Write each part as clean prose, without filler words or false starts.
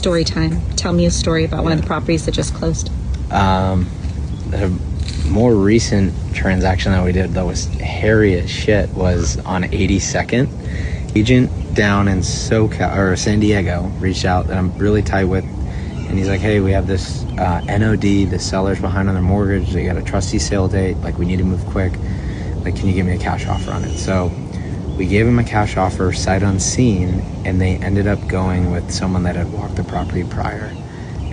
Story time. Tell me a story about one of the properties that just closed. The more recent transaction that we did that was hairy as shit was on 82nd. Agent down in SoCal or San Diego reached out that I'm really tight with, and he's like, hey, we have this NOD, the seller's behind on their mortgage, they got a trustee sale date, like we need to move quick, like can you give me a cash offer on it? So we gave him a cash offer sight unseen, and they ended up going with someone that had walked the property prior.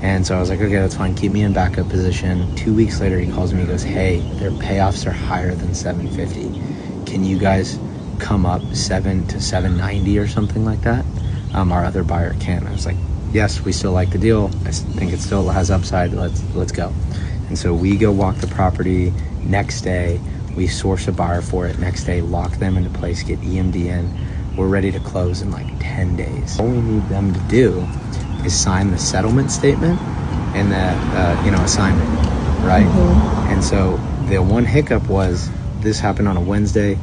And so I was like, okay, that's fine, keep me in backup position. 2 weeks later he calls me, he goes, hey, their payoffs are higher than 750. Can you guys come up 7 to 790 or something like that? Our other buyer can't. I was like, yes, we still like the deal, I think it still has upside, let's go. And so we go walk the property. Next day we source a buyer for it. Next day, lock them into place, get EMD in. We're ready to close in like 10 days. All we need them to do is sign the settlement statement and the assignment, right? Mm-hmm. And so the one hiccup was this happened on a Wednesday.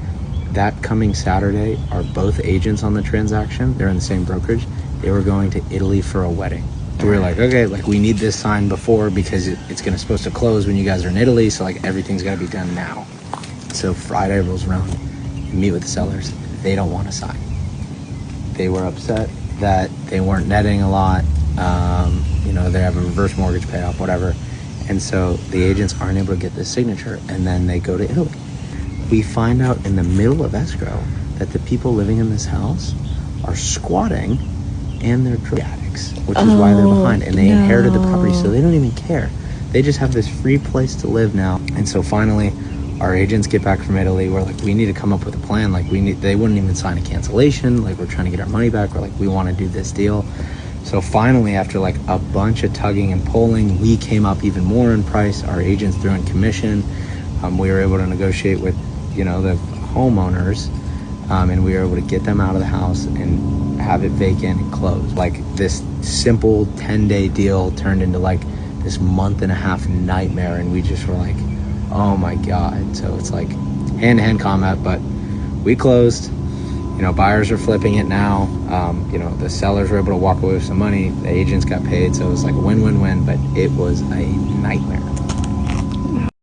That coming Saturday are both agents on the transaction. They're in the same brokerage. They were going to Italy for a wedding. So we were like, okay, like we need this signed before because it's supposed to close when you guys are in Italy. So like everything's got to be done now. So Friday rolls around, we meet with the sellers. They don't want to sign. They were upset that they weren't netting a lot. They have a reverse mortgage payoff, whatever. And so the agents aren't able to get this signature, and then they go to Italy. We find out in the middle of escrow that the people living in this house are squatting and they're drug addicts, which is why they're behind. And they inherited the property, so they don't even care. They just have this free place to live now. And so finally, our agents get back from Italy. We're like, we need to come up with a plan. Like they wouldn't even sign a cancellation. Like we're trying to get our money back. We're like, we want to do this deal. So finally, after like a bunch of tugging and pulling, we came up even more in price. Our agents threw in commission. We were able to negotiate with, the homeowners, and we were able to get them out of the house and have it vacant and closed. Like this simple 10-day deal turned into like this month-and-a-half nightmare, and we just were like, oh my God. So it's like hand-to-hand combat, but we closed. Buyers are flipping it now. The sellers were able to walk away with some money. The agents got paid, so it was like a win-win-win, but it was a nightmare.